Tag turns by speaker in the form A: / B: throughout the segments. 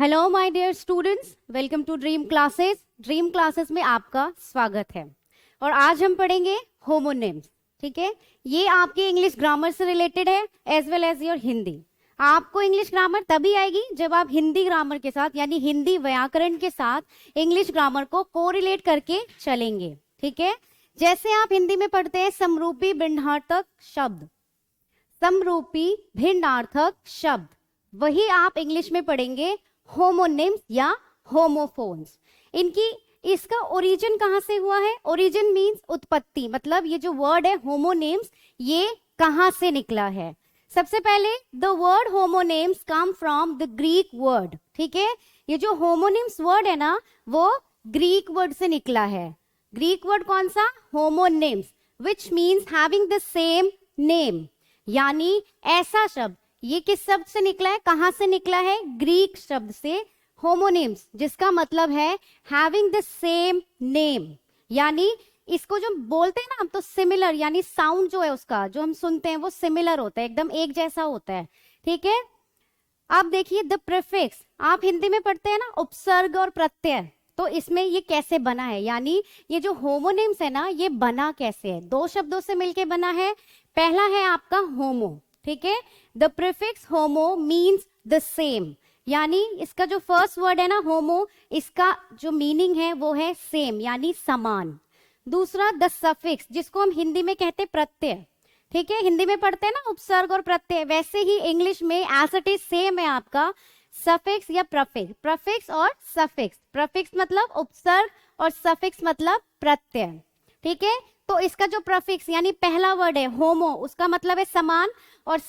A: Hello my dear students, welcome to Dream Classes. Dream Classes में आपका स्वागत है। और आज हम पढ़ेंगे होमोनिम्स। ठीक है, ये आपके इंग्लिश ग्रामर से रिलेटेड है as well as your Hindi. आपको इंग्लिश ग्रामर तभी आएगी जब आप हिंदी ग्रामर के साथ यानी हिंदी व्याकरण के साथ इंग्लिश ग्रामर को कोरिलेट करके चलेंगे। ठीक है, जैसे आप हिंदी में पढ़ते हैं समरूपी भिन्नार्थक शब्द, समरूपी भिन्नार्थक शब्द, वही आप इंग्लिश में पढ़ेंगे होमोनिम्स या होमोफोन्स। इनकी इसका ओरिजिन कहां से हुआ है? ओरिजिन मींस उत्पत्ति, मतलब ये जो वर्ड है होमोनिम्स ये कहां से निकला है। सबसे पहले the word homonyms come from the Greek word. ठीक है, ये जो होमोनिम्स वर्ड है ना वो ग्रीक वर्ड से निकला है। ग्रीक वर्ड कौन सा? Homonyms, which means having the same name, यानी ऐसा शब्द। ये किस शब्द से निकला है? कहां से निकला है? ग्रीक शब्द से होमोनिम्स, जिसका मतलब है हैविंग द सेम नेम, यानी इसको जो बोलते हैं ना हम तो सिमिलर, यानी साउंड जो है उसका जो हम सुनते हैं वो सिमिलर होता है, एकदम एक जैसा होता है। ठीक है, अब देखिए द प्रीफिक्स, आप हिंदी में पढ़ते हैं ना उपसर्ग और प्रत्यय, तो इसमें ये कैसे बना है, यानी ये जो होमोनिम्स है ना ये बना कैसे है? दो शब्दों से मिलके बना है। पहला है आपका होमो। ठीक है, the prefix homo means the same, यानी इसका जो फर्स्ट वर्ड है ना होमो, इसका जो मीनिंग है वो है सेम यानी समान। दूसरा द सफिक्स, जिसको हम हिंदी में कहते हैं प्रत्यय। ठीक है, हिंदी में पढ़ते हैं ना उपसर्ग और प्रत्यय, वैसे ही इंग्लिश में एज इट इज सेम है आपका सफिक्स या प्रफिक्स। प्रफिक्स और सफिक्स, प्रफिक्स मतलब उपसर्ग और सफिक्स मतलब प्रत्यय। ठीक है, तो इसका जो प्रफिक्स यानी पहला वर्ड है होमो, उसका मतलब है समान, और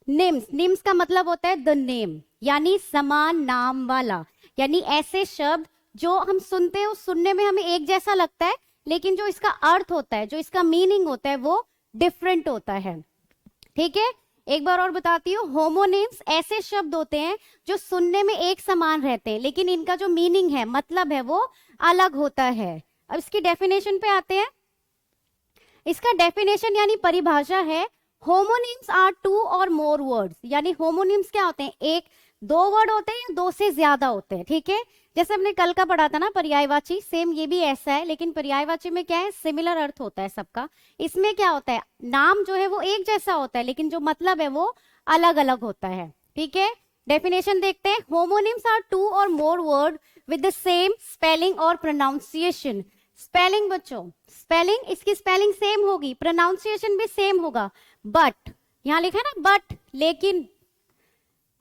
A: निम्स, निम्स का मतलब होता है द नेम, यानी समान नाम वाला, यानी ऐसे शब्द जो हम सुनते हैं उस सुनने में हमें एक जैसा लगता है लेकिन जो इसका अर्थ होता है, जो इसका मीनिंग होता है वो डिफरेंट होता है। ठीक है, एक बार और बताती हूँ, होमोनिम्स ऐसे शब्द होते हैं जो सुनने में एक समान रहते हैं लेकिन इनका जो मीनिंग है, मतलब है, वो अलग होता है। अब इसकी डेफिनेशन पे आते हैं। इसका डेफिनेशन यानी परिभाषा है होमोनिम्स आर टू और मोर वर्ड्स, यानी होमोनिम्स क्या होते हैं? एक दो वर्ड होते हैं या दो से ज्यादा होते हैं। ठीक है, जैसे हमने कल का पढ़ा था ना पर्यायवाची, सेम ये भी ऐसा है, लेकिन पर्यायवाची में क्या है? सिमिलर अर्थ होता है सबका। इसमें क्या होता है? नाम जो है वो एक जैसा होता है लेकिन जो मतलब है वो अलग अलग होता है। ठीक है, डेफिनेशन देखते हैं। होमोनिम्स आर टू और मोर word with the same spelling और प्रोनाउंसिएशन। स्पेलिंग बच्चों, स्पेलिंग, इसकी स्पेलिंग सेम होगी, प्रोनाउंसिएशन भी सेम होगा, बट यहां लिखा है ना बट, लेकिन,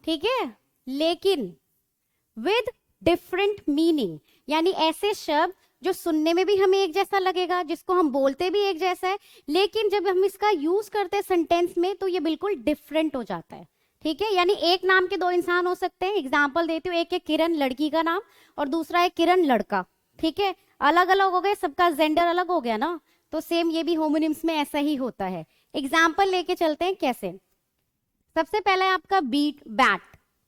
A: ठीक है, लेकिन विद डिफरेंट मीनिंग, यानी ऐसे शब्द जो सुनने में भी हमें एक जैसा लगेगा, जिसको हम बोलते भी एक जैसा है, लेकिन जब हम इसका यूज करते हैं सेंटेंस में तो ये बिल्कुल डिफरेंट हो जाता है। ठीक है, यानी एक नाम के दो इंसान हो सकते हैं। एग्जाम्पल देती हूँ, एक है किरण लड़की का नाम और दूसरा है किरण लड़का। ठीक है, अलग अलग हो गए, सबका जेंडर अलग हो गया ना, तो सेम ये भी होमोनिम्स में ऐसा ही होता है। एग्जाम्पल लेके चलते हैं कैसे। सबसे पहला है आपका बीट, बैट।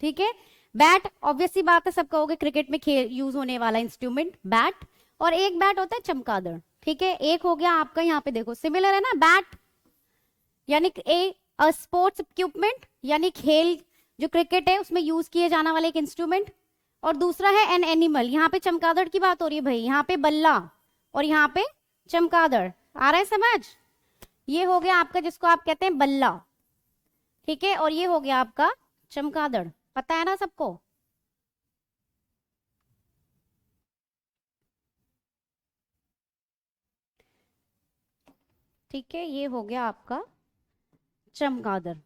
A: ठीक है, बैट ऑब्वियसली बात है, सब कहोगे क्रिकेट में खेल यूज होने वाला इंस्ट्रूमेंट बैट, और एक बैट होता है चमगादड़। ठीक है, एक हो गया आपका, यहाँ पे देखो सिमिलर है ना, बैट यानी ए स्पोर्ट्स इक्विपमेंट, यानी खेल जो क्रिकेट है उसमें यूज किए जाने वाला एक इंस्ट्रूमेंट, और दूसरा है एन एनिमल। यहाँ पे चमगादड़ की बात हो रही है भाई, यहाँ पे बल्ला और यहाँ पे चमगादड़, आ रहा है समझ? ये हो गया आपका जिसको आप कहते हैं बल्ला। ठीक है, और ये हो गया आपका चमगादड़, पता है ना सबको? ठीक है, ये हो गया आपका चमगादड़।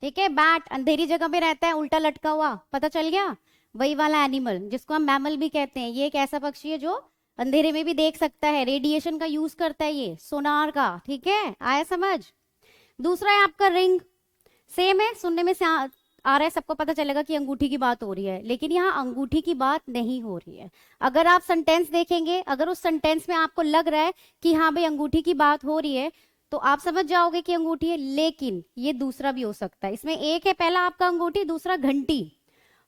A: ठीक है, बैट अंधेरी जगह में रहता है, उल्टा लटका हुआ, पता चल गया? वही वाला एनिमल जिसको हम मैमल भी कहते हैं। ये एक ऐसा पक्षी है जो अंधेरे में भी देख सकता है, रेडिएशन का यूज करता है, ये सोनार का। ठीक है, आया समझ? दूसरा है आपका रिंग, सेम है, सुनने में से आ रहा है, सबको पता चलेगा कि अंगूठी की बात हो रही है, लेकिन यहाँ अंगूठी की बात नहीं हो रही है। अगर आप सेंटेंस देखेंगे, अगर उस सेंटेंस में आपको लग रहा है कि हाँ भाई अंगूठी की बात हो रही है, तो आप समझ जाओगे कि अंगूठी है, लेकिन ये दूसरा भी हो सकता है। इसमें एक है पहला आपका अंगूठी, दूसरा घंटी।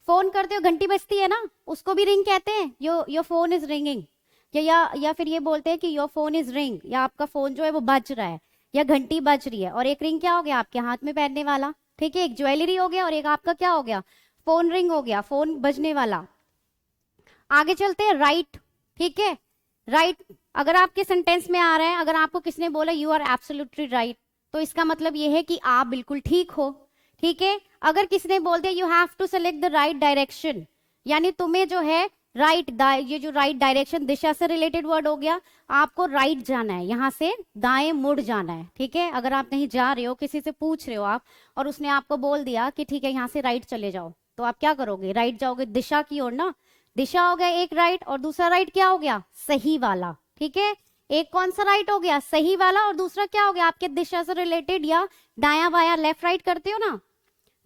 A: फोन करते हो घंटी बजती है ना, उसको भी रिंग कहते हैं, योर फोन इज रिंगिंग, या फिर ये बोलते हैं कि योर फोन इज रिंग, या आपका फोन जो है वो बज रहा है, या घंटी बज रही है। और एक रिंग क्या हो गया? आपके हाथ में पहनने वाला। ठीक है, एक ज्वेलरी हो गया और एक आपका क्या हो गया? फोन रिंग हो गया, फोन बजने वाला। आगे चलते हैं, राइट। ठीक है, राइट अगर आपके सेंटेंस में आ रहा है, अगर आपको किसने बोला यू आर एब्सोल्युटली राइट, तो इसका मतलब ये है कि आप बिल्कुल ठीक हो। ठीक है, अगर किसने बोल दिया you have to select the right direction, यानी तुम्हें जो है राइट, ये जो राइट डायरेक्शन दिशा से रिलेटेड वर्ड हो गया, आपको राइट जाना है, यहाँ से दाएं मुड़ जाना है। ठीक है, अगर आप कहीं जा रहे हो, किसी से पूछ रहे हो आप, और उसने आपको बोल दिया कि ठीक है यहाँ से राइट चले जाओ, तो आप क्या करोगे? राइट जाओगे दिशा की ओर ना। दिशा हो गया एक राइट, और दूसरा राइट क्या हो गया? सही वाला। ठीक है, एक कौन सा राइट हो गया? सही वाला, और दूसरा क्या हो गया? आपके दिशा से रिलेटेड, या दाया बाया लेफ्ट राइट करते हो ना,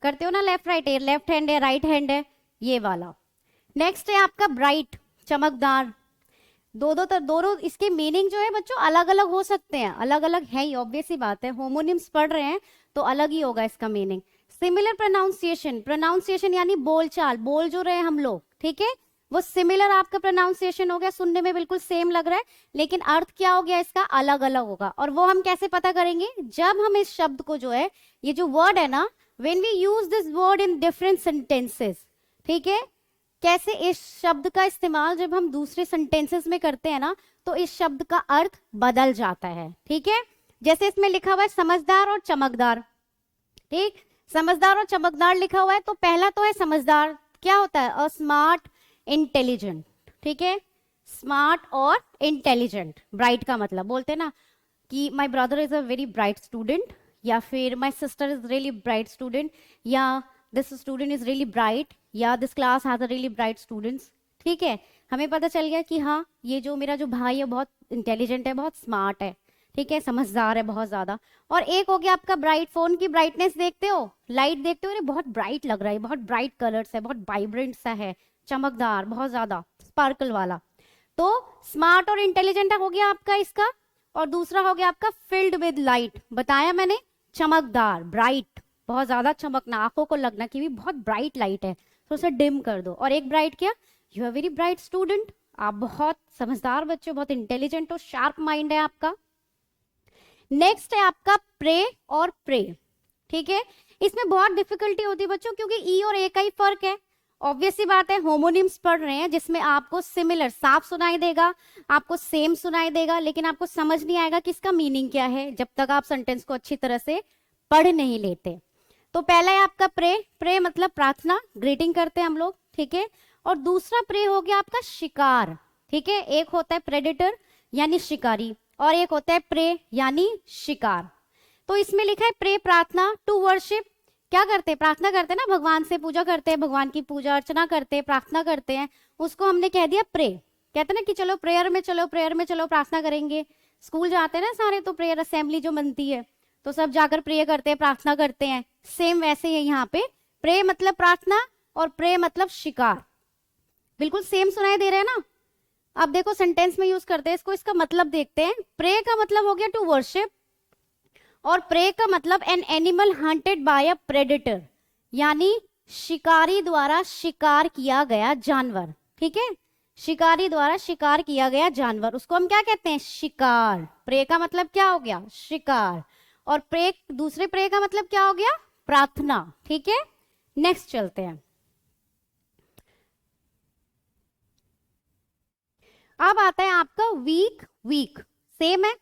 A: करते हो ना, लेफ्ट राइट है, लेफ्ट हैंड है, राइट हैंड है, ये वाला। नेक्स्ट है आपका ब्राइट, चमकदार। दोनों इसके मीनिंग जो है बच्चों अलग अलग हो सकते हैं, अलग अलग है ही, ऑब्वियस सी बात है, होमोनिम्स पढ़ रहे हैं तो अलग ही होगा इसका मीनिंग। सिमिलर प्रोनाउंसिएशन, प्रोनाउंसिएशन यानी बोलचाल, बोल जो रहे हम लोग, ठीक है, वो सिमिलर आपका प्रोनाउंसिएशन हो गया, सुनने में बिल्कुल सेम लग रहा है, लेकिन अर्थ क्या हो गया इसका? अलग अलग होगा। और वो हम कैसे पता करेंगे? जब हम इस शब्द को जो है, ये जो वर्ड है ना, when we use this word in different sentences, ठीक है, कैसे इस शब्द का इस्तेमाल जब हम दूसरे सेंटेंसेस में करते हैं ना, तो इस शब्द का अर्थ बदल जाता है। ठीक है, जैसे इसमें लिखा हुआ है समझदार और चमकदार। ठीक, समझदार और चमकदार लिखा हुआ है, तो पहला तो है समझदार, क्या होता है? A smart intelligent. ठीक है, स्मार्ट और इंटेलिजेंट, ब्राइट का मतलब बोलते हैं ना कि my brother is a very bright student, या फिर my sister is really bright student, या this student is really bright, या this class has a really bright students. ठीक है, हमें पता चल गया कि हाँ ये जो मेरा जो भाई है बहुत इंटेलिजेंट है, बहुत स्मार्ट है, ठीक है, समझदार है बहुत ज्यादा। और एक हो गया आपका ब्राइट, फोन की ब्राइटनेस देखते हो, लाइट देखते हो, अरे बहुत ब्राइट लग रहा है, बहुत ब्राइट कलर्स है, बहुत वाइब्रेंट सा है, चमकदार, बहुत ज्यादा स्पार्कल वाला। तो स्मार्ट और इंटेलिजेंट हो गया आपका इसका। और दूसरा हो गया आपका फिल्ड विद लाइट, बताया मैंने, चमकदार, ब्राइट, बहुत ज्यादा चमकना, आंखों को लगना कि भी बहुत ब्राइट लाइट है, तो उसे डिम कर दो। और एक ब्राइट क्या? You are very bright student, आप बहुत समझदार बच्चे हो, बहुत इंटेलिजेंट हो, शार्प माइंड है आपका। नेक्स्ट है आपका प्रे और प्रे। ठीक है, इसमें बहुत डिफिकल्टी होती है बच्चों, क्योंकि ई और ए का ही फर्क है। ऑब्वियस सी बात है, होमोनिम्स पढ़ रहे हैं जिसमें आपको सिमिलर साफ सुनाई देगा, आपको सेम सुनाई देगा, लेकिन आपको समझ नहीं आएगा कि इसका मीनिंग क्या है जब तक आप सेंटेंस को अच्छी तरह से पढ़ नहीं लेते। तो पहला है आपका प्रे, प्रे मतलब प्रार्थना, ग्रीटिंग करते हैं हम लोग, ठीक है। और दूसरा प्रे हो गया आपका शिकार, ठीक है, एक होता है प्रेडेटर यानी शिकारी, और एक होता है प्रे यानी शिकार। तो इसमें लिखा है प्रे प्रार्थना, टू वर्शिप, क्या करते हैं? प्रार्थना करते हैं ना, भगवान से पूजा करते हैं, भगवान की पूजा अर्चना करते हैं, प्रार्थना करते हैं, उसको हमने कह दिया प्रे। कहते हैं ना कि चलो प्रेयर में चलो, प्रेयर में चलो, प्रार्थना करेंगे, स्कूल जाते हैं ना सारे, तो प्रेयर असेंबली जो बनती है तो सब जाकर प्रे करते हैं, प्रार्थना करते हैं, सेम वैसे ही यहाँ पे प्रे मतलब प्रार्थना और प्रे मतलब शिकार, बिल्कुल सेम सुनाई दे रहे हैं ना। अब देखो सेंटेंस में यूज करते हैं इसको, इसका मतलब देखते हैं। प्रे का मतलब हो गया टू वर्शिप, और प्रे का मतलब an animal hunted by a predator, यानी शिकारी द्वारा शिकार किया गया जानवर, ठीक है, शिकारी द्वारा शिकार किया गया जानवर, उसको हम क्या कहते हैं? शिकार। प्रे का मतलब क्या हो गया? शिकार। और प्रे, दूसरे प्रे का मतलब क्या हो गया? प्रार्थना, ठीक है। नेक्स्ट चलते हैं, अब आता है आपका वीक, वीक सेम है,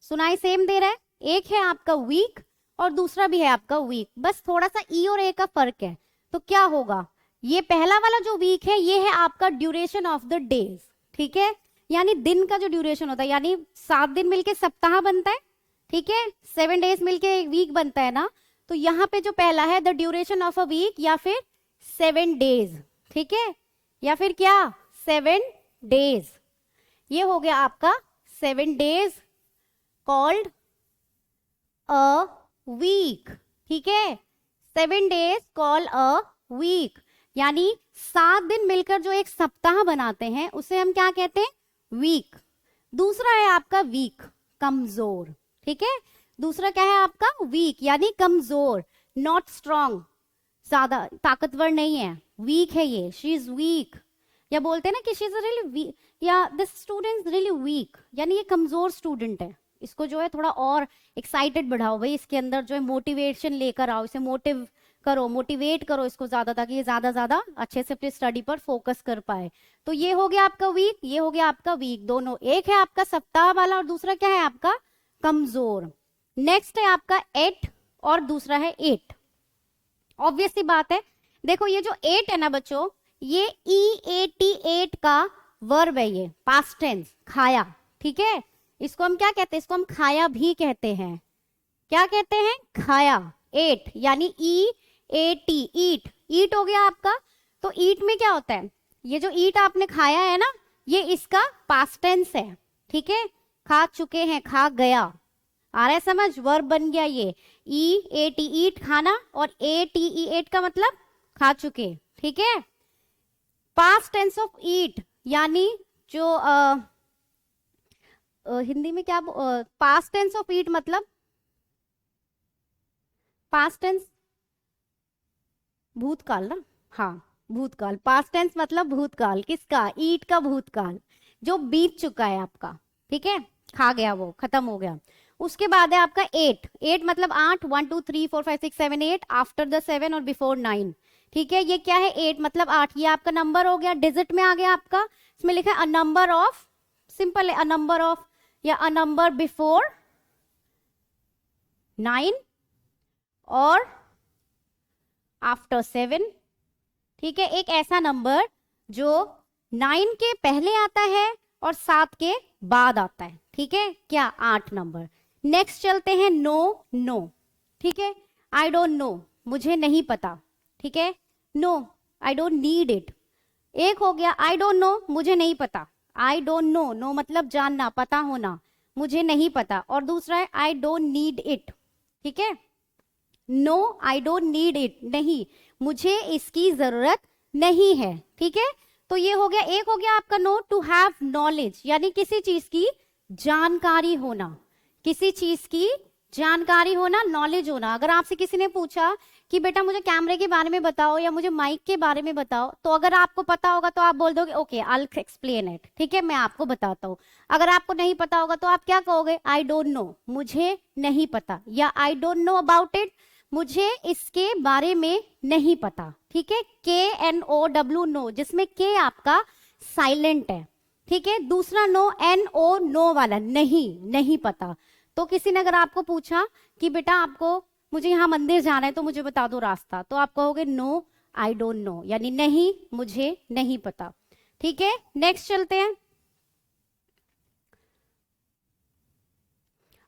A: सुनाई सेम दे रहा है, एक है आपका वीक और दूसरा भी है आपका वीक, बस थोड़ा सा ई और ए का फर्क है। तो क्या होगा? ये पहला वाला जो वीक है ये है आपका ड्यूरेशन ऑफ द डेज, ठीक है, यानी दिन का जो ड्यूरेशन होता है, यानी 7 दिन मिलके सप्ताह बनता है, ठीक है, 7 डेज मिलके एक वीक बनता है ना। तो यहाँ पे जो पहला है the duration of a week, या फिर 7 डेज, ठीक है, या फिर क्या 7 डेज, ये हो गया आपका 7 डेज कॉल्ड अ वीक, ठीक है, 7 डेज कॉल अ वीक, यानी 7 दिन मिलकर जो एक सप्ताह बनाते हैं उसे हम क्या कहते हैं? वीक। दूसरा है आपका वीक, कमजोर, ठीक है, दूसरा क्या है आपका? वीक यानी कमजोर, नॉट स्ट्रॉन्ग, ज्यादा ताकतवर नहीं है, वीक है ये, शी इज वीक, या बोलते हैं ना कि शी इज रियली वीक, या this student is really weak, यानी ये कमजोर स्टूडेंट है, इसको जो है थोड़ा और एक्साइटेड बढ़ाओ भाई, इसके अंदर जो है मोटिवेशन लेकर आओ, इसे मोटिव करो, मोटिवेट करो इसको ज्यादा, ताकि ये ज्यादा अच्छे से अपनी स्टडी पर फोकस कर पाए। तो ये हो गया आपका वीक, ये हो गया आपका वीक, दोनों। एक है आपका सप्ताह वाला और दूसरा क्या है आपका कमजोर। नेक्स्ट है आपका 8 और दूसरा है 8। ऑब्वियस सी बात है, देखो ये जो 8 है ना बच्चों, ये EAT का वर्ब है, ये पास्ट टेंस, खाया। ठीक है, इसको हम क्या कहते हैं, इसको हम खाया भी कहते हैं। क्या कहते हैं, खाया। 8 यानी EAT, ईट, ईट हो गया आपका। तो ईट में क्या होता है, ये जो ईट आपने खाया है ना, ये इसका पास्ट टेंस है। ठीक है, खा चुके हैं, खा गया, आ रहा है समझ, वर्ब बन गया ये। EAT ईट, खाना, और ATE का मतलब खा चुके। ठीक है, पास्ट टेंस ऑफ ईट यानी जो हिंदी में क्या, पास्ट टेंस ऑफ ईट मतलब, पास्ट टेंस भूतकाल ना, हाँ भूतकाल, पास्ट टेंस मतलब भूतकाल, किसका, ईट का भूतकाल, जो बीत चुका है आपका। ठीक है, खा गया, वो खत्म हो गया। उसके बाद है आपका 8, 8 मतलब 8, 1 2 3 4 5 6 7 8, आफ्टर द 7 और बिफोर 9। ठीक है, ये क्या है, 8 मतलब 8, ये आपका नंबर हो गया, डिजिट में आ गया आपका। इसमें लिखा है अ नंबर ऑफ, सिंपल है, अ नंबर ऑफ या अ नंबर बिफोर 9 और आफ्टर 7। ठीक है, एक ऐसा नंबर जो 9 के पहले आता है और 7 के बाद आता है। ठीक है, क्या, 8 नंबर। नेक्स्ट चलते हैं नो, नो। ठीक है, आई डोंट नो, मुझे नहीं पता। ठीक है, no, I don't need it. एक हो गया आई डोंट नो, मुझे नहीं पता, आई डोंट नो, नो मतलब जानना, पता होना, मुझे नहीं पता। और दूसरा है आई डोंट नीड इट। ठीक है, no I don't need it, नहीं, मुझे इसकी जरूरत नहीं है। ठीक है, तो ये हो गया, एक हो गया आपका नो, टू हैव नॉलेज यानी किसी चीज की जानकारी होना, किसी चीज की जानकारी होना, नॉलेज होना। अगर आपसे किसी ने पूछा कि बेटा मुझे कैमरे के बारे में बताओ या मुझे माइक के बारे में बताओ, तो अगर आपको पता होगा तो आप बोल दोगे okay I will explain it. ठीक है, मैं आपको बताता हूँ। अगर आपको नहीं पता होगा तो आप क्या कहोगे, आई डोंट नो, मुझे नहीं पता, या I don't know about it, मुझे इसके बारे में नहीं पता। ठीक है, KNOW नो, जिसमें के आपका साइलेंट है। ठीक है, दूसरा नो NO नो वाला, नहीं, नहीं पता। तो किसी ने अगर आपको पूछा कि बेटा आपको, मुझे यहाँ मंदिर जाना है तो मुझे बता दो रास्ता, तो आप कहोगे नो आई डोंट नो, यानी नहीं, मुझे नहीं पता। ठीक है, नेक्स्ट चलते हैं।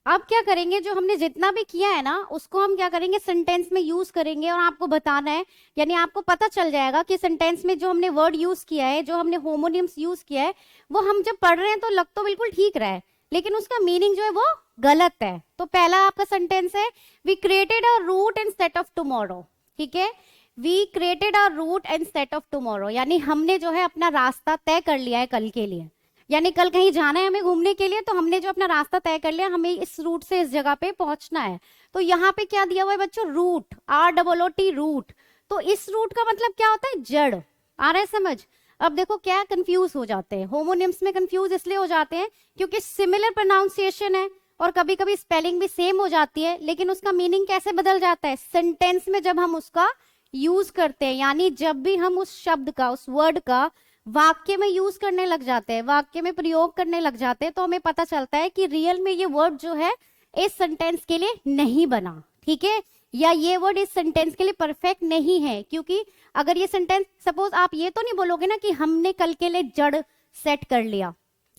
A: अब क्या करेंगे, जो हमने जितना भी किया है ना उसको हम क्या करेंगे, सेंटेंस में यूज करेंगे, और आपको बताना है, यानी आपको पता चल जाएगा कि सेंटेंस में जो हमने वर्ड यूज किया है, जो हमने होमोनिम्स यूज किया है, वो हम जब पढ़ रहे हैं तो लग तो बिल्कुल ठीक रहा है, लेकिन उसका मीनिंग जो है वो गलत है। तो पहला आपका सेंटेंस है, we created a route and set off tomorrow. ठीक है, we created a route and set off tomorrow, यानी हमने जो है अपना रास्ता तय कर लिया है कल के लिए, यानी कल कहीं जाना है हमें घूमने के लिए, तो हमने जो अपना रास्ता तय कर लिया, हमें इस रूट से इस जगह पे पहुंचना है। तो यहाँ पे क्या दिया हुआ है बच्चों, रूट, ROOT रूट। तो इस रूट का मतलब क्या होता है, जड़। आ रहा है समझ। अब देखो क्या कंफ्यूज हो जाते हैं, होमोनिम्स में कंफ्यूज इसलिए हो जाते हैं क्योंकि सिमिलर प्रोनाउंसिएशन है और कभी कभी स्पेलिंग भी सेम हो जाती है, लेकिन उसका मीनिंग कैसे बदल जाता है, सेंटेंस में जब हम उसका यूज करते हैं, यानी जब भी हम उस शब्द का, उस वर्ड का वाक्य में यूज करने लग जाते हैं, वाक्य में प्रयोग करने लग जाते हैं, तो हमें पता चलता है कि रियल में ये वर्ड जो है इस सेंटेंस के लिए नहीं बना। ठीक है, या ये वर्ड इस सेंटेंस के लिए परफेक्ट नहीं है, क्योंकि अगर ये सेंटेंस, सपोज आप ये तो नहीं बोलोगे ना कि हमने कल के लिए जड़ सेट कर लिया,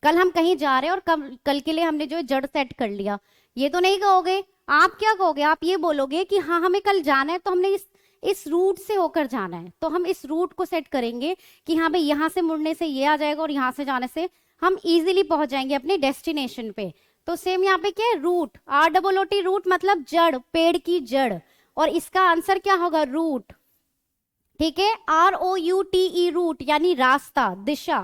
A: कल हम कहीं जा रहे हैं और कल के लिए हमने जो है जड़ सेट कर लिया, ये तो नहीं कहोगे। आप क्या कहोगे, आप ये बोलोगे कि हाँ हमें कल जाना है तो हमने इस रूट से होकर जाना है, तो हम इस रूट को सेट करेंगे कि हाँ भाई यहाँ से मुड़ने से ये आ जाएगा और यहाँ से जाने से हम इजीली पहुंच जाएंगे अपने डेस्टिनेशन पे। तो सेम यहाँ पे क्या है, रूट, ROOT रूट मतलब जड़, पेड़ की जड़, और इसका आंसर क्या होगा, रूट। ठीक है, ROUTE रूट यानी रास्ता, दिशा।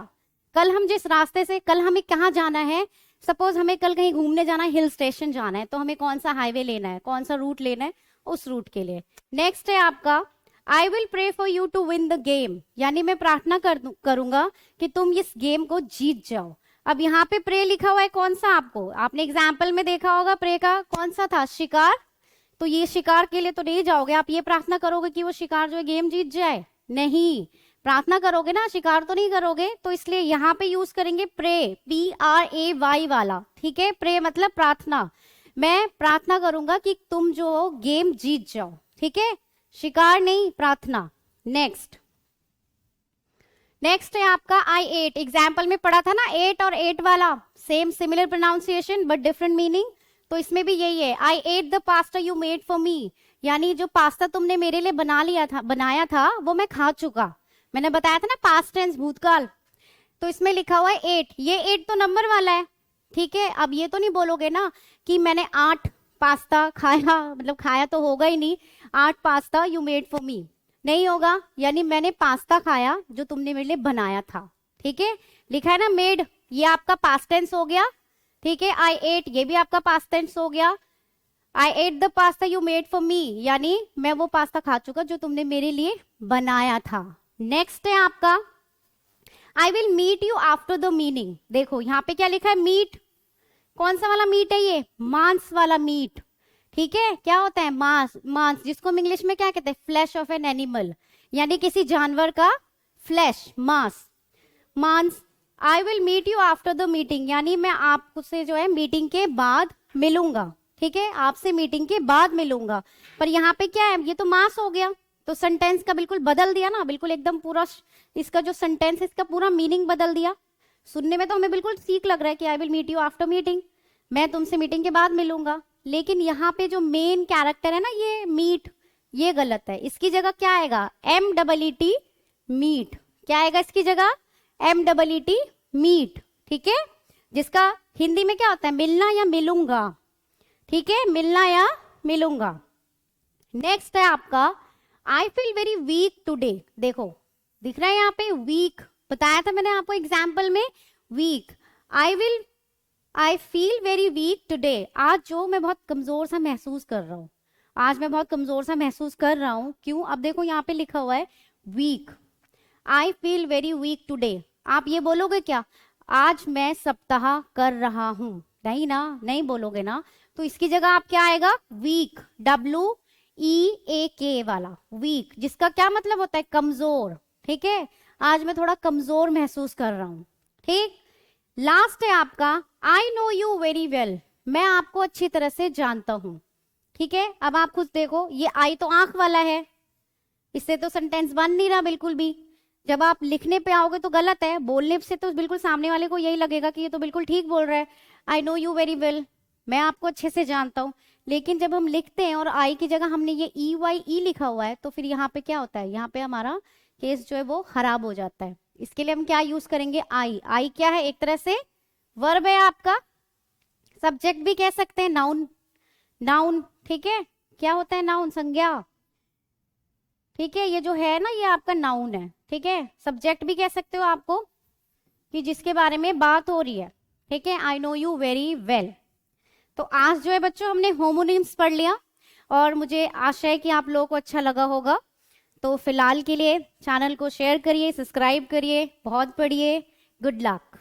A: कल हम जिस रास्ते से, कल हमें कहाँ जाना है, सपोज हमें कल कहीं घूमने जाना है, हिल स्टेशन जाना है, तो हमें कौन सा हाईवे लेना है, कौन सा रूट लेना है, उस रूट के लिए। नेक्स्ट है आपका, I will pray for you to win the game, यानी मैं प्रार्थना करूंगा कि तुम इस गेम को जीत जाओ। अब यहाँ पे प्रे लिखा हुआ है कौन सा, आपको, आपने एग्जाम्पल में देखा होगा प्रे का कौन सा था, शिकार। तो ये शिकार के लिए तो नहीं जाओगे, आप ये प्रार्थना करोगे कि वो शिकार जो है गेम जीत जाए? नहीं, प्रार्थना करोगे ना, शिकार तो नहीं करोगे। तो इसलिए यहाँ पे यूज करेंगे प्रे, PRAY वाला, ठीक है। प्रे मतलब प्रार्थना, मैं प्रार्थना करूंगा कि तुम जो हो गेम जीत जाओ, ठीक है, शिकार नहीं, प्रार्थना। नेक्स्ट है आपका I ate। एग्जाम्पल में पढ़ा था ना 8 और 8 वाला, same similar pronunciation but different meaning. तो इसमें भी यही है, I ate the pasta you made for me, यानी जो पास्ता तुमने मेरे लिए बनाया था वो मैं खा चुका। मैंने बताया था ना पास्ट टेंस, भूतकाल। तो इसमें लिखा हुआ है 8, ये 8 तो नंबर वाला है, ठीक है। अब ये तो नहीं बोलोगे ना कि मैंने 8 पास्ता खाया, मतलब खाया तो होगा ही नहीं, 8 pasta you made for me, नहीं होगा। यानी मैंने पास्ता खाया जो तुमने मेरे लिए बनाया था, ठीक है। लिखा है ना मेड, ये आपका पास्ट टेंस हो गया, ठीक है। I ate, ये भी आपका पास्ट टेंस हो गया। I ate the pasta you made for me, यानी मैं वो पास्ता खा चुका जो तुमने मेरे लिए बनाया था। नेक्स्ट है आपका I will meet you after the meeting। देखो यहाँ पे क्या लिखा है, मीट। कौन सा वाला मीट है ये? मांस वाला मीट, ठीक है। क्या होता है? मांस, जिसको हम इंग्लिश में क्या कहते हैं? फ्लैश ऑफ एन एनिमल, यानी किसी जानवर का फ्लैश, मांस। I will meet you after the meeting, यानी मैं आपसे जो है मीटिंग के बाद मिलूंगा, ठीक है, आपसे मीटिंग के बाद मिलूंगा। पर यहाँ पे क्या है, ये तो मास हो गया, तो सेंटेंस का बिल्कुल बदल दिया ना, बिल्कुल एकदम पूरा इसका जो सेंटेंस है इसका पूरा मीनिंग बदल दिया। सुनने में तो हमें बिल्कुल ठीक लग रहा है कि I will meet you after meeting, मैं तुमसे मीटिंग के बाद मिलूंगा। लेकिन यहाँ पे जो मेन कैरेक्टर है ना ये मीट, ये गलत है। इसकी जगह क्या आएगा? MEET, meet. क्या आएगा इसकी जगह? MEET, मीट, ठीक है। जिसका हिंदी में क्या होता है? मिलना या मिलूंगा, ठीक है, मिलना या मिलूंगा। नेक्स्ट है आपका आई फील वेरी वीक टुडे। देखो दिख रहा है यहाँ पे वीक, बताया था मैंने आपको एग्जाम्पल में, weak. I feel very weak today, आज जो मैं बहुत कमजोर सा महसूस कर रहा हूँ, आज मैं बहुत कमजोर सा महसूस कर रहा हूँ। क्यों? अब देखो यहाँ पे लिखा हुआ है weak, I feel very weak today. आप ये बोलोगे क्या? आज मैं सप्ताह कर रहा हूँ, नहीं ना, नहीं बोलोगे ना। तो इसकी जगह आप क्या आएगा? वीक, WEAK वाला, वीक, जिसका क्या मतलब होता है? कमजोर, ठीक है। आज मैं थोड़ा कमजोर महसूस कर रहा हूँ, ठीक। लास्ट है आपका I know you very well, मैं आपको अच्छी तरह से जानता हूं, ठीक है। अब आप खुद देखो, ये आई तो आंख वाला है, इससे तो सेंटेंस बन नहीं रहा बिल्कुल भी। जब आप लिखने पे आओगे तो गलत है, बोलने से तो बिल्कुल सामने वाले को यही लगेगा कि ये तो बिल्कुल ठीक बोल रहा है। I know you very well, मैं आपको अच्छे से जानता हूँ। लेकिन जब हम लिखते हैं और आई की जगह हमने ये EYE लिखा हुआ है, तो फिर यहाँ पे क्या होता है? यहाँ पे हमारा केस जो है वो खराब हो जाता है। इसके लिए हम क्या यूज करेंगे? आई क्या है? एक तरह से वर्ब है आपका, सब्जेक्ट भी कह सकते हैं, नाउन, ठीक है। क्या होता है नाउन? संज्ञा, ठीक है। ये जो है ना ये आपका नाउन है, ठीक है। सब्जेक्ट भी कह सकते हो आपको कि जिसके बारे में बात हो रही है, ठीक है। I know you very well. तो आज जो है बच्चों हमने होमोनिम्स पढ़ लिया और मुझे आशा है कि आप लोगों को अच्छा लगा होगा। तो फिलहाल के लिए चैनल को शेयर करिए, सब्सक्राइब करिए, बहुत पढ़िए। Good luck.